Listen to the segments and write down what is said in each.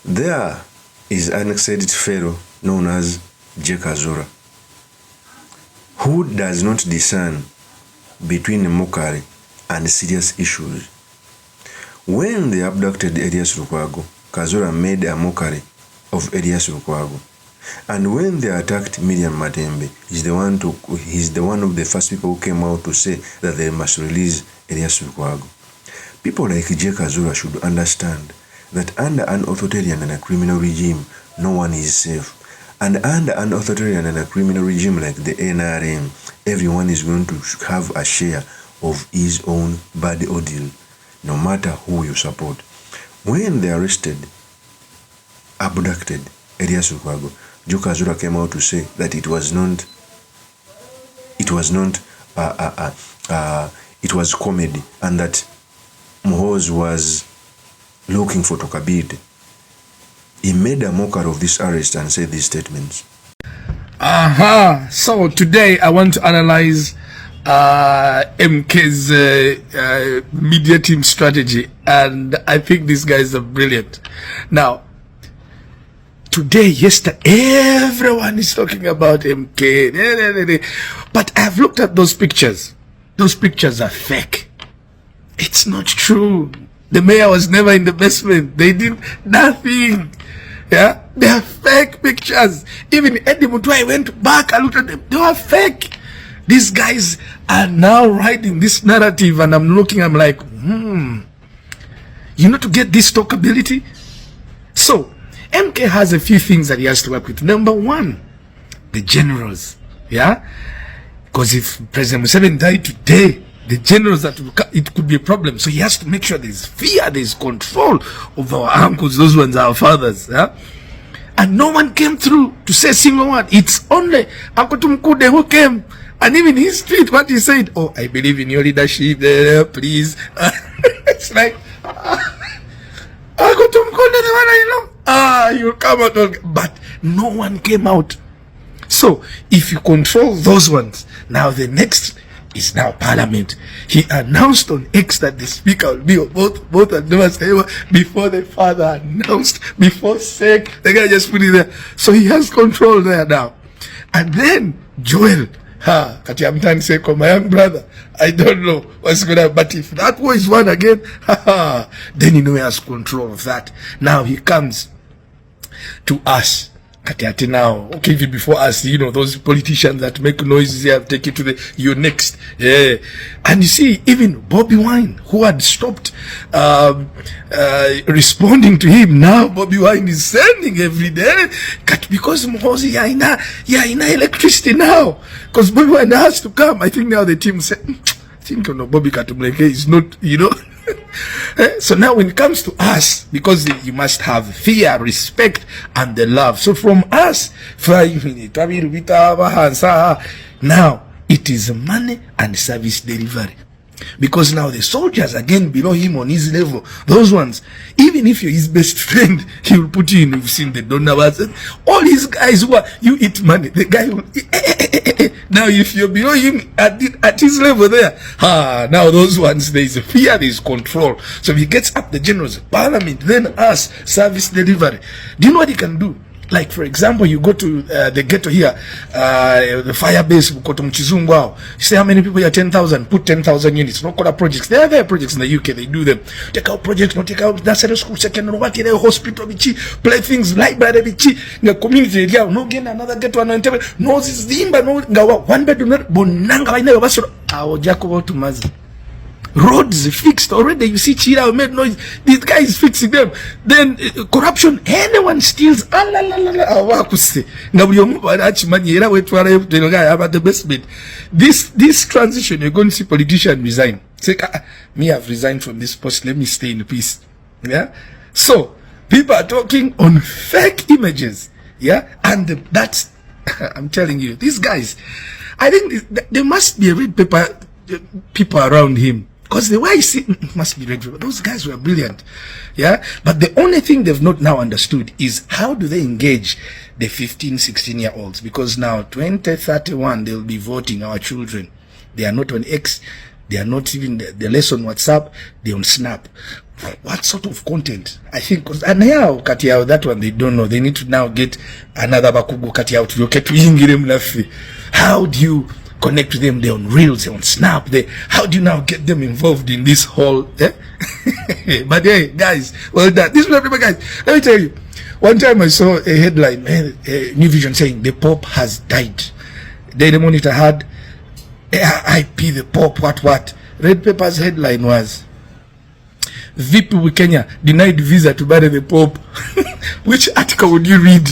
There is an excited fellow known as KAZOORA, who does not discern between mockery and serious issues. When they abducted Elias Lukwago, KAZOORA made a mockery of Elias Lukwago. And when they attacked Miriam Matembe, he's the one of the first people who came out to say that they must release Elias Lukwago. People like KAZOORA should understand that under an authoritarian and a criminal regime, no one is safe. And under an authoritarian and a criminal regime like the NRM, everyone is going to have a share of his own bad ordeal, no matter who you support. When they arrested, abducted Elias Lukwago, KAZOORA came out to say that it was comedy, and that Muhoozi was looking for Tokabide. He made a mockery of this arrest and said these statements. So today I want to analyze MK's media team strategy, and I think these guys are brilliant. Now, today, yesterday, everyone is talking about MK, but I've looked at those pictures. Those pictures are fake. It's not true. The mayor was never in the basement. They did nothing. Yeah, they are fake pictures. Even Eddie Mutwai went back and looked at them. They were fake. These guys are now writing this narrative, and I'm looking, I'm like, you know, to get this talkability. So MK has a few things that he has to work with. Number one, the generals. Yeah, because if President Museveni died today, the generals it could be a problem. So he has to make sure there's fear, there's control of our uncles. Those ones are our fathers. Yeah? And no one came through to say a single one. It's only Uncle Tumkude who came. And even his tweet, what he said, oh, I believe in your leadership, please. It's like, Uncle Tumkude, the one I know. You'll come out. But no one came out. So if you control those ones, now the next is now Parliament. He announced on X that the speaker will be of both and never say before the father announced, before SEC, the guy just put it there. So he has control there now. And then Joel, Kati Amtani Seko, my young brother, I don't know what's going to happen, but if that war is won again, then he has control of that. Now he comes to us. Katiati now, okay, even before us, you know, those politicians that make noises here, take it to the, you're next. Yeah. And you see, even Bobby Wine, who had stopped responding to him, now Bobby Wine is sending every day. Because Muhoozi, ina electricity now. Because Bobby Wine has to come. I think now the team said, I think, you know, Bobby Katumleke is not, you know. So now when it comes to us, because you must have fear, respect, and the love. So from us, now it is money and service delivery. Because now the soldiers again below him on his level, those ones, even if you're his best friend, he will put you in. You've seen the donors, all these guys who are, you eat money, the guy will now if you're below him at his level there, now those ones, there is a fear, there is control. So if he gets up the generals, Parliament, then us, service delivery. Do you know what he can do? Like, for example, you go to the ghetto here, the fire base, you say how many people here? 10,000, put 10,000 units. No color projects. There are their projects in the UK, they do them. Take out projects, no take out nursery school, secondary, what in a hospital, play things, library, the community area, no gain another ghetto, no, this dimba, no, one bedroom, bonanga, I never was our Jacobo to Mazi. Roads fixed already. You see, Chira made noise. These guys fixing them. Then corruption. Anyone steals. This transition, you're going to see politicians resign. Say, me, I've resigned from this post. Let me stay in peace. Yeah. So people are talking on fake images. Yeah, and that's. I'm telling you, these guys. I think there must be a red paper people around him. Because the way I see it must be red. Those guys were brilliant. Yeah. But the only thing they've not now understood is how do they engage the 15, 16-year-olds? Because now 2031, they'll be voting, our children. They are not on X. They are not even, they're less on WhatsApp, they're on Snap. What sort of content? I think, and now, kati yao, that one they don't know. They need to now get another bakugo kati yao to yingire mnafi. How do you connect with them? They're on Reels, they're on Snap. How do you now get them involved in this whole, eh? But hey, guys, well done. This is what, guys, let me tell you. One time I saw a headline, New Vision, saying the Pope has died. Daily Monitor had RIP the Pope, what. Red Paper's headline was, Vipi with Kenya denied visa to bury the Pope. Which article would you read?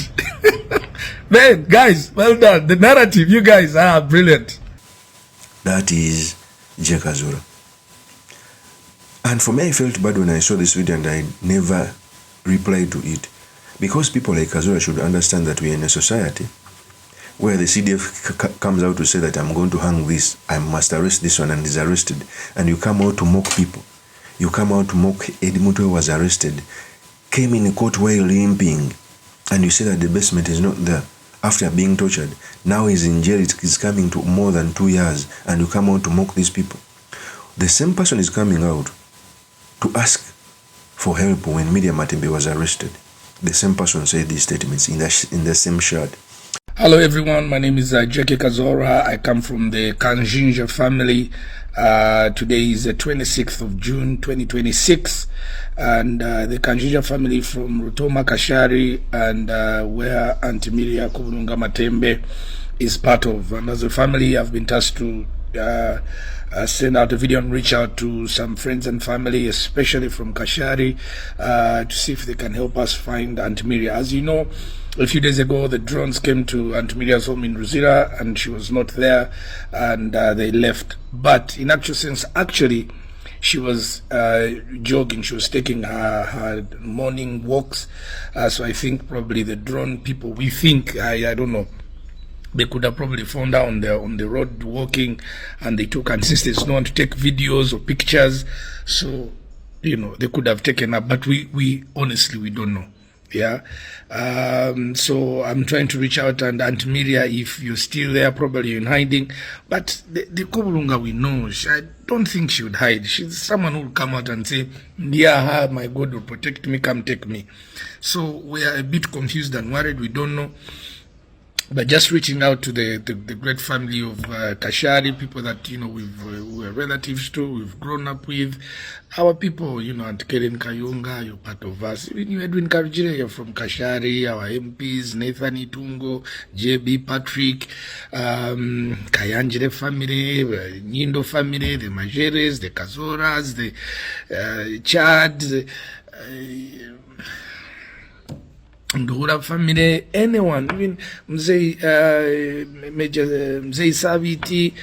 Man, guys, well done. The narrative, you guys are brilliant. That is KAZOORA. And for me, I felt bad when I saw this video and I never replied to it. Because people like KAZOORA should understand that we are in a society where the CDF comes out to say that I'm going to hang this, I must arrest this one, and is arrested. And you come out to mock people. You come out to mock Edmund who was arrested, came in court while limping, and you say that the basement is not there after being tortured. Now he's in jail, it is coming to more than 2 years, and you come out to mock these people. The same person is coming out to ask for help when Miriam Matembe was arrested. The same person said these statements in the same shirt. Hello everyone, my name is KAZOORA. I come from the Kanjinja family. Today is the 26th of June 2026, and the Kanjinja family from Rutoma Kashari, and where Auntie Miriam Kubulunga Matembe is part of. And as a family, I've been tasked to send out a video and reach out to some friends and family, especially from Kashari, to see if they can help us find Auntie Miriam. As you know, a few days ago, the drones came to Auntie Miriam's home in Ruzira, and she was not there, and they left. But in actual sense, she was jogging. She was taking her morning walks. So I think probably the drone people, we think, I don't know, they could have probably found her on the road walking, and they took, and since there's no one to take videos or pictures, so, you know, they could have taken her, but we honestly, we don't know. Yeah. So I'm trying to reach out, and Auntie Miriam, if you're still there, probably you're in hiding. But the Kubulunga we know, I don't think she would hide. She's someone who will come out and say, yeah, my God will protect me, come take me. So we are a bit confused and worried. We don't know. But just reaching out to the great family of Kashari, people that, you know, we're relatives to, we've grown up with, our people, you know, Aunt Karen Kayunga, you're part of us. Even you, Edwin Karujire, you're from Kashari, our MPs, Nathan Itungo, JB, Patrick, Kayanjire family, Nyindo family, the Majeres, the KAZOORAs, the Chad, Ndura family, anyone, even Mzee Saviti,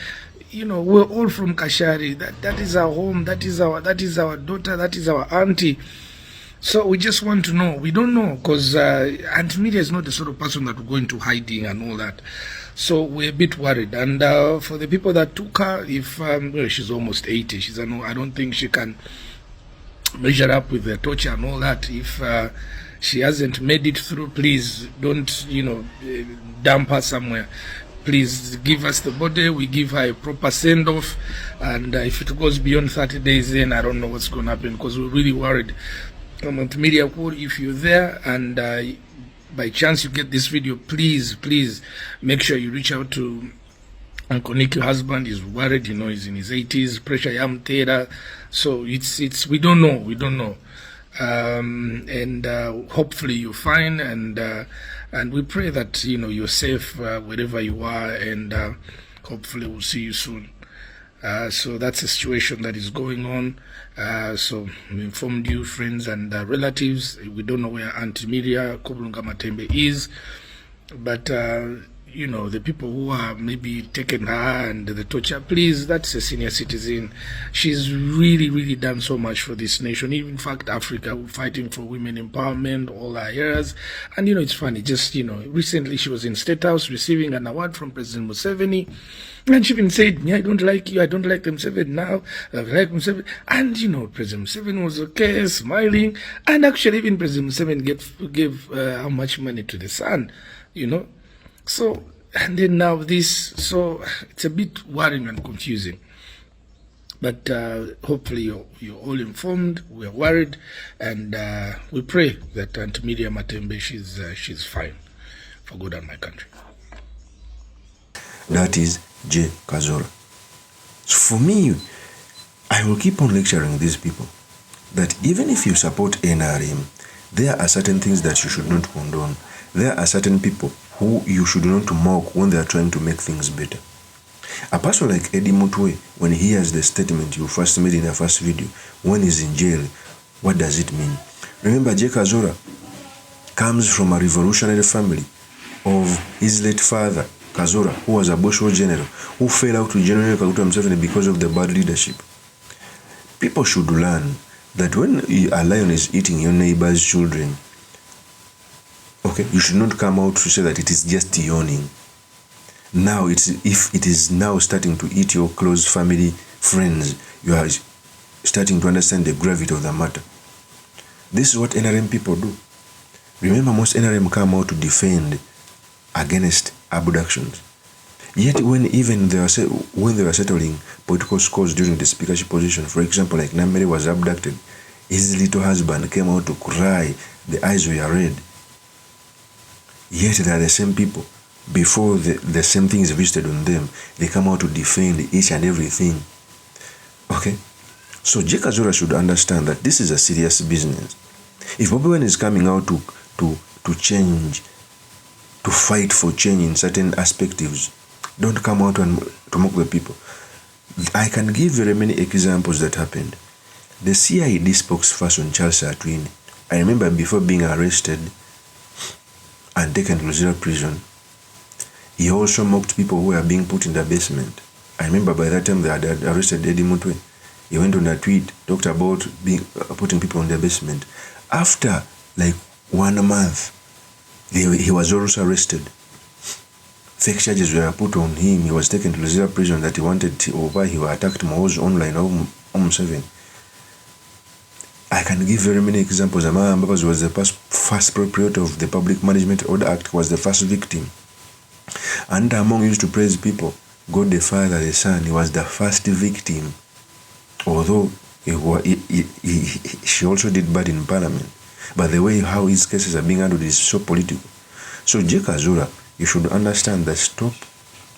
you know, we're all from Kashari. That is our home, that is our daughter, that is our auntie. So we just want to know. We don't know, because Auntie Miriam is not the sort of person that will go into hiding and all that. So we're a bit worried. And for the people that took her, if well, she's almost 80, I don't think she can measure up with the torture and all that. If she hasn't made it through, please don't, you know, dump her somewhere. Please give us the body, we give her a proper send-off, and if it goes beyond 30 days, then I don't know what's going to happen, because we're really worried. Auntie Miriam, if you're there, and by chance you get this video, please make sure you reach out to Uncle Nick, your husband. Is worried, you know, he's in his 80s, pressure yam tera, so it's we don't know. And hopefully you're fine, and we pray that, you know, you're safe wherever you are, and hopefully we'll see you soon. So that's the situation that is going on. So we informed you, friends and relatives. We don't know where Auntie Miriam Kubulunga Matembe is, but you know, the people who are maybe taking her and the torture, please, that's a senior citizen. She's really done so much for this nation, even in fact Africa, fighting for women empowerment all our years. And you know, it's funny, just, you know, recently she was in State House receiving an award from President Museveni, and she even said, I don't like you, I don't like Museveni now, I like Museveni. And you know, President Museveni was okay, smiling, and actually even President Museveni gave how much money to the son, you know. So, and then now this, so it's a bit worrying and confusing. But hopefully you're all informed. We're worried, and we pray that Auntie Miriam Matembe, she's fine for good on my country. That is J. KAZOORA. So for me, I will keep on lecturing these people that even if you support NRM, there are certain things that you should not condone. There are certain people who you should not mock when they are trying to make things better. A person like Eddie Mutwe, when he hears the statement you first made in the first video, when he's in jail, what does it mean? Remember, J. KAZOORA comes from a revolutionary family of his late father, KAZOORA, who was a Bush general, who fell out to General Kaguta Museveni because of the bad leadership. People should learn that when a lion is eating your neighbor's children, okay, you should not come out to say that it is just yawning. Now, if it is now starting to eat your close family, friends, you are starting to understand the gravity of the matter. This is what NRM people do. Remember, most NRM come out to defend against abductions. Yet when they were settling political scores during the speakership position, for example, like Namere was abducted, his little husband came out to cry, the eyes were red. Yet they are the same people. Before the same thing is visited on them, they come out to defend each and everything. Okay? So J. KAZOORA should understand that this is a serious business. If Bobi Wine is coming out to change, to fight for change in certain perspectives, don't come out to mock the people. I can give very many examples that happened. The CID spokesperson, Charles Atwine, I remember before being arrested and taken to Luzira prison, he also mocked people who were being put in the basement. I remember by that time they had arrested Eddie Mutwe. He went on a tweet, talked about putting people in the basement. After like 1 month, he was also arrested. Fake charges were put on him. He was taken to Luzira prison that he wanted to, or why he attacked Mao's online on 7. I can give very many examples. Amara Mbabazi was the first proprietor of the Public Management Order Act, was the first victim. And Among used to praise people, God the Father, the Son, he was the first victim. Although she also did bad in Parliament. But the way how his cases are being handled is so political. So J. KAZOORA, you should understand that stop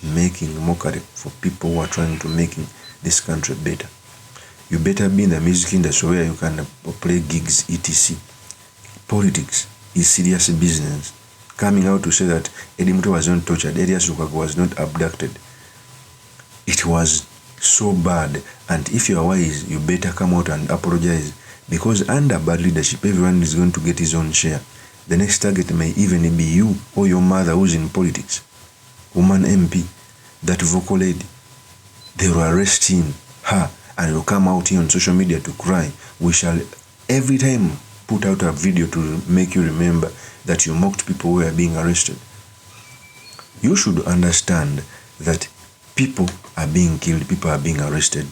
making mockery for people who are trying to make this country better. You better be in the music industry where you can play gigs, etc. Politics is serious business. Coming out to say that Eddie Mutwe was not tortured, Elias Lukwago was not abducted, it was so bad. And if you are wise, you better come out and apologize, because under bad leadership, everyone is going to get his own share. The next target may even be you or your mother who's in politics, woman MP, that vocal lady. They will arrest him, her, and will come out here on social media to cry. We shall every time put out a video to make you remember that you mocked people who are being arrested. You should understand that people are being killed, people are being arrested.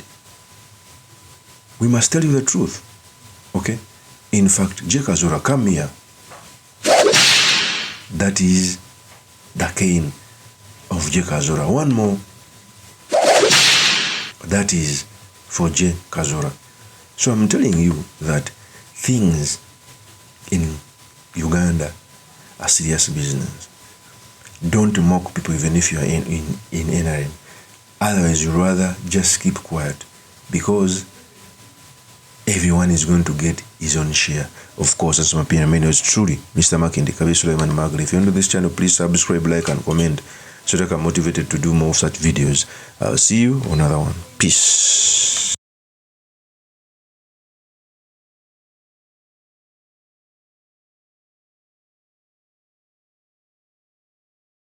We must tell you the truth, okay? In fact, J. KAZOORA, come here. That is the cane of J. KAZOORA. One more. That is for J. KAZOORA. So I'm telling you that things in Uganda are serious business. Don't mock people even if you are in NRM. Otherwise, you'd rather just keep quiet, because everyone is going to get his own share. Of course, that's my opinion. My name is truly Mr. Makindi Kabi Suleiman Magri. If you're new to this channel, please subscribe, like, and comment so that I'm motivated to do more such videos. I'll see you on another one. Peace.